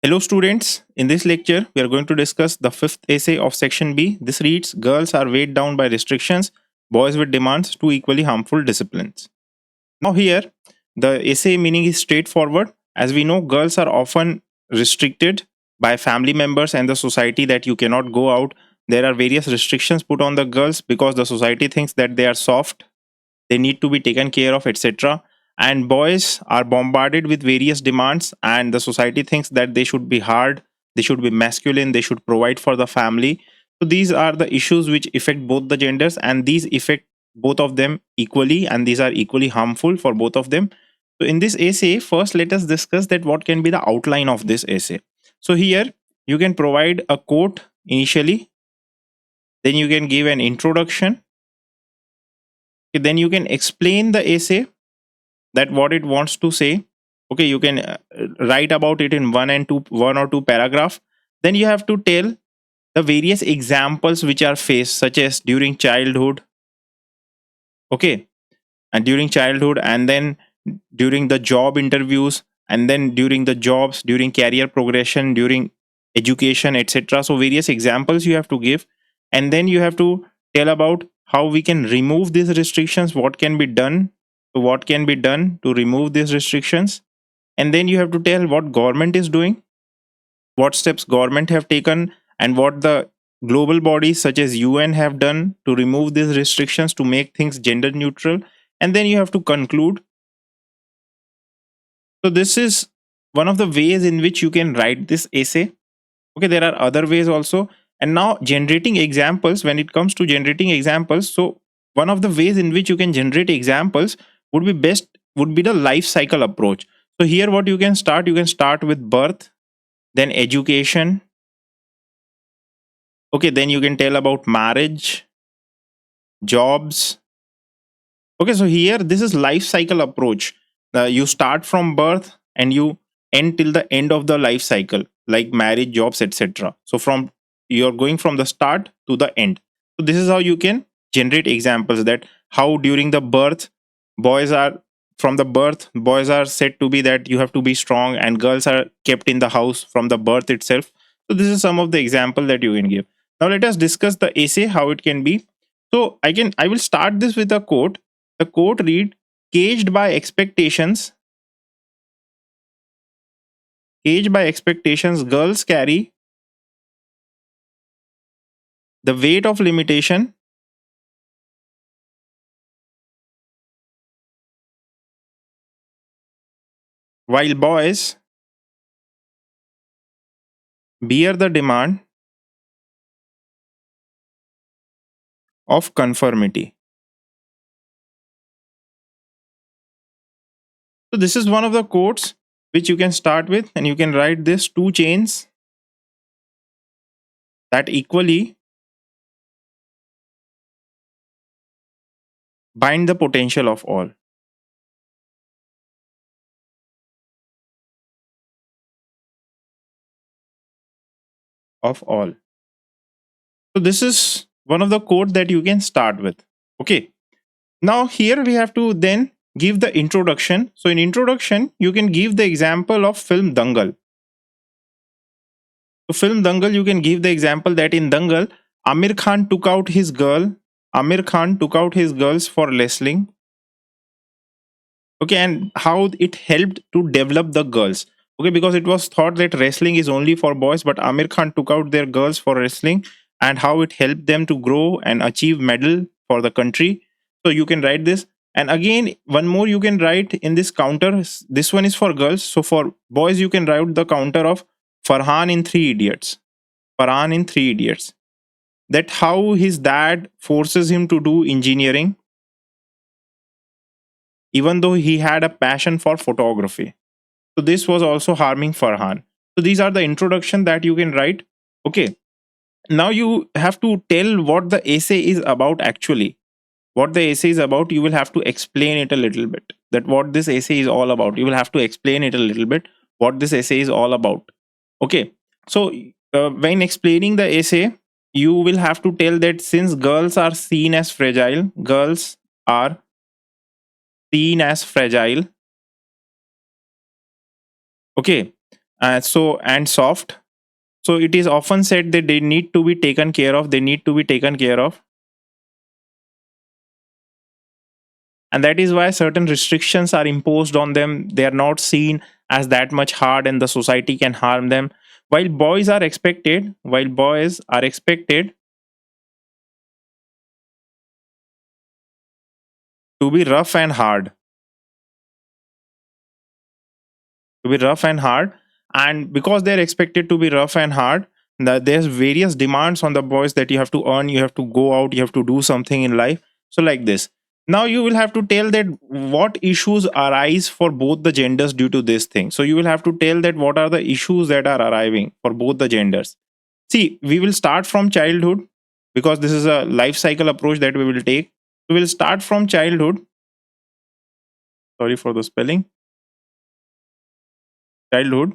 Hello students, in this lecture we are going to discuss the fifth essay of section B. This reads, girls are weighed down by restrictions, boys with demands, two equally harmful disciplines. Now here the essay meaning is straightforward. As we know, girls are often restricted by family members and the society that you cannot go out. There are various restrictions put on the girls because the society thinks that they are soft, they need to be taken care of, etc. And boys are bombarded with various demands, and the society thinks that they should be hard, they should be masculine, they should provide for the family. So these are the issues which affect both the genders, and these affect both of them equally, and these are equally harmful for both of them. So in this essay, first let us discuss that what can be the outline of this essay. So here you can provide a quote initially, then you can give an introduction. Okay, then you can explain the essay, that what it wants to say. Okay, you can write about it in one or two paragraph. Then you have to tell the various examples which are faced, such as during childhood. Okay, and during childhood, and then during the job interviews, and then during the jobs, during career progression, during education, etc. So various examples you have to give, and then you have to tell about how we can remove these restrictions, what can be done, what can be done to remove these restrictions. And then you have to tell what government is doing, what steps government have taken, and what the global bodies such as UN have done to remove these restrictions, to make things gender neutral. And then you have to conclude. So this is one of the ways in which you can write this essay. Okay, there are other ways also. And now generating examples, when it comes to generating examples, so one of the ways in which you can generate examples would be the life cycle approach. So here what you can start with birth, then education. Okay, then you can tell about marriage, jobs. Okay, so here this is life cycle approach. You start from birth and you end till the end of the life cycle, like marriage, jobs, etc. So from you're going from the start to the end. So this is how you can generate examples, that how during the birth, boys are from the birth, boys are said to be that you have to be strong, and girls are kept in the house from the birth itself. So this is some of the example that you can give. Now let us discuss the essay, how it can be. So I will start this with a quote. The quote read, caged by expectations, caged by expectations, girls carry the weight of limitation, while boys bear the demand of conformity. So this is one of the quotes which you can start with, and you can write this: two chains that equally bind the potential of all. Of all. So this is one of the quote that you can start with. Okay. Now here we have to then give the introduction. So in introduction, you can give the example of film Dangal. So film Dangal, you can give the example that in Dangal, Amir Khan took out his girl. Amir Khan took out his girls for wrestling. Okay, and how it helped to develop the girls. Okay, because it was thought that wrestling is only for boys, but Amir Khan took out their girls for wrestling, and how it helped them to grow and achieve medal for the country. So you can write this. And again, one more you can write in this counter. This one is for girls. So for boys, you can write the counter of Farhan in Three Idiots. Farhan in Three Idiots. That how his dad forces him to do engineering, even though he had a passion for photography. So this was also harming Farhan. So these are the introduction that you can write. Okay. Now you have to tell what the essay is about actually. What the essay is about, you will have to explain it a little bit. That what this essay is all about. You will have to explain it a little bit. What this essay is all about. Okay. So when explaining the essay, you will have to tell that since girls are seen as fragile, girls are seen as fragile. Okay. And soft. So it is often said that they need to be taken care of. They need to be taken care of. And that is why certain restrictions are imposed on them. They are not seen as that much hard and the society can harm them. While boys are expected to be rough and hard. To be rough and hard. And because they're expected to be rough and hard, there's various demands on the boys that you have to earn, you have to go out, you have to do something in life. So like this, now you will have to tell that what issues arise for both the genders due to this thing. So you will have to tell that what are the issues that are arriving for both the genders. See, we will start from childhood, because this is a life cycle approach that we will take. We will start from childhood. Sorry for the spelling. Childhood.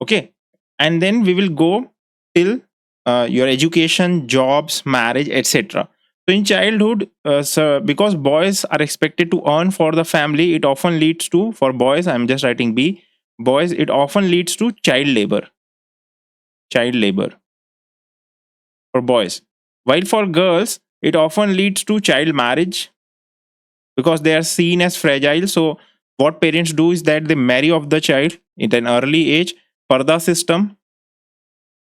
Okay. And then we will go till your education, jobs, marriage, etc. So in childhood, because boys are expected to earn for the family, it often leads to, for boys, I'm just writing B, boys, it often leads to child labor. Child labor for boys. While for girls, it often leads to child marriage, because they are seen as fragile. So what parents do is that they marry off the child at an early age. Parda system.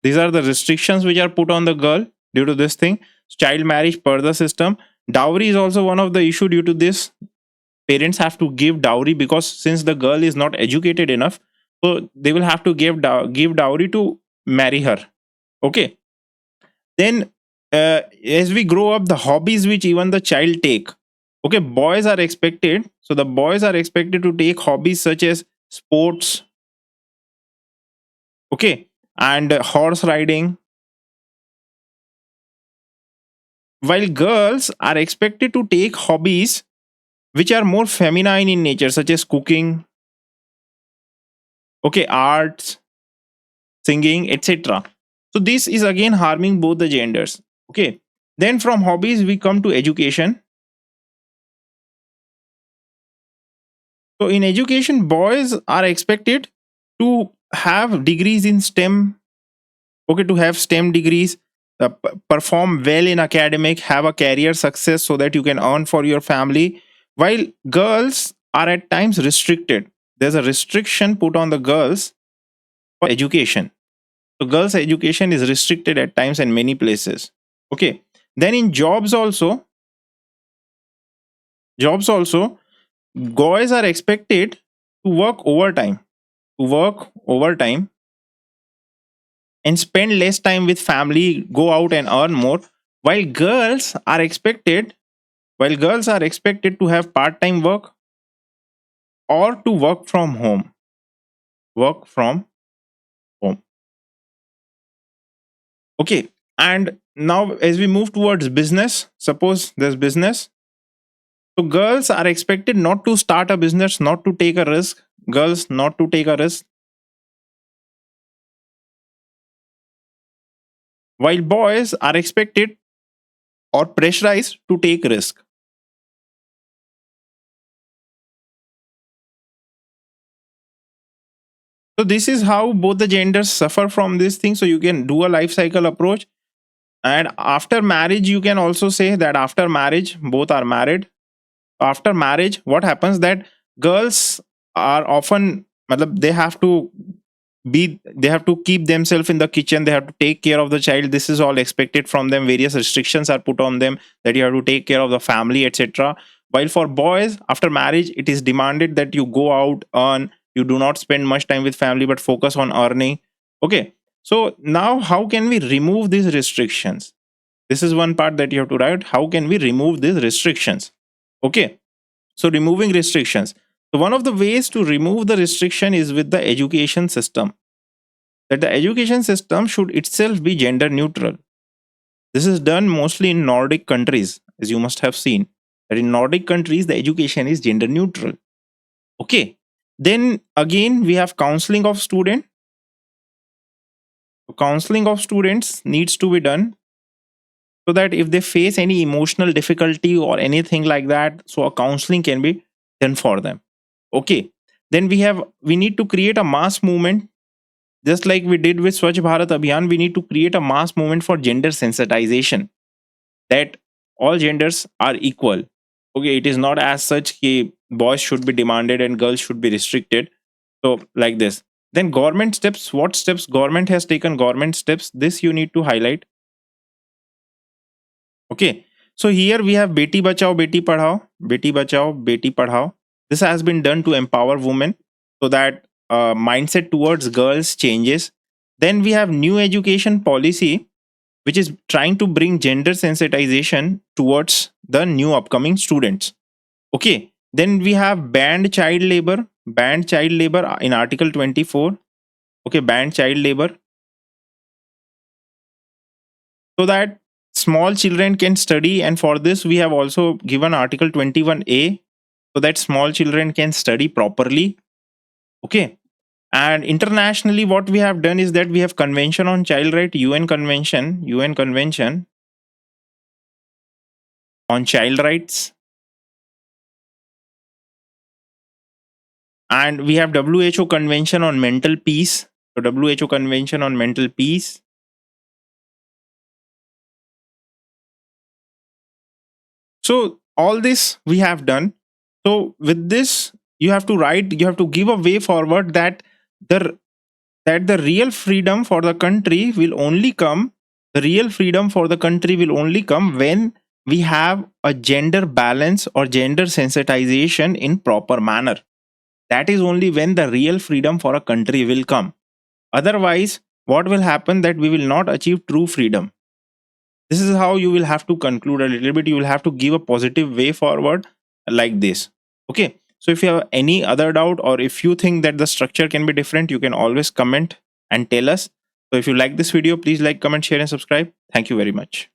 These are the restrictions which are put on the girl due to this thing. Child marriage, parda system. Dowry is also one of the issue due to this. Parents have to give dowry, because since the girl is not educated enough, so they will have to give dowry to marry her. Okay. Then as we grow up, the hobbies which even the child take. Okay, boys are expected. So the boys are expected to take hobbies such as sports. Okay, and horse riding. While girls are expected to take hobbies which are more feminine in nature, such as cooking, okay, arts, singing, etc. So this is again harming both the genders. Okay, then from hobbies we come to education. So in education, boys are expected to have degrees in STEM. Okay, to have STEM degrees, perform well in academic, have a career success so that you can earn for your family. While girls are at times restricted, there's a restriction put on the girls for education. So girls' education is restricted at times in many places. Okay. Then in jobs also, boys are expected to work overtime, and spend less time with family, go out and earn more. While girls are expected, to have part-time work or to work from home. Work from home. Okay. And now as we move towards business, suppose there's business. So girls are expected not to start a business, not to take a risk. Girls not to take a risk. While boys are expected or pressurized to take risk. So this is how both the genders suffer from this thing. So you can do a life cycle approach. And after marriage, you can also say that after marriage, both are married. After marriage, what happens that girls are often, they have to keep themselves in the kitchen, they have to take care of the child. This is all expected from them. Various restrictions are put on them that you have to take care of the family, etc. While for boys, after marriage, it is demanded that you go out, earn, you do not spend much time with family but focus on earning. Okay, so now how can we remove these restrictions? This is one part that you have to write. How can we remove these restrictions? Okay, so removing restrictions. So one of the ways to remove the restriction is with the education system. That the education system should itself be gender neutral. This is done mostly in Nordic countries, as you must have seen. That in Nordic countries, the education is gender neutral. Okay. Then again, we have counseling of student. Counseling of students needs to be done, so that if they face any emotional difficulty or anything like that, so a counseling can be done for them. Okay. Then we need to create a mass movement, just like we did with Swachh Bharat Abhiyan. We need to create a mass movement for gender sensitization, that all genders are equal. Okay, it is not as such that boys should be demanded and girls should be restricted. So like this. Then government steps. What steps government has taken? Government steps. This you need to highlight. Okay. So here we have Beti Bachao, Beti Padhao, Beti Bachao, Beti Padhao. This has been done to empower women so that mindset towards girls changes. Then we have new education policy, which is trying to bring gender sensitization towards the new upcoming students. Okay. Then we have banned child labor in Article 24. Okay, banned child labor so that small children can study, and for this we have also given Article 21A so that small children can study properly. Okay. And internationally what we have done is that we have Convention on Child Right, UN Convention on Child Rights, and we have WHO Convention on Mental Peace. So WHO Convention on Mental Peace. So all this we have done. So with this, you have to give a way forward that the real freedom for the country will only come. The real freedom for the country will only come when we have a gender balance or gender sensitization in proper manner. That is only when the real freedom for a country will come. Otherwise, what will happen that we will not achieve true freedom. This is how you will have to conclude a little bit. You will have to give a positive way forward like this. Okay. So if you have any other doubt, or if you think that the structure can be different, you can always comment and tell us. So if you like this video, please like, comment, share and subscribe. Thank you very much.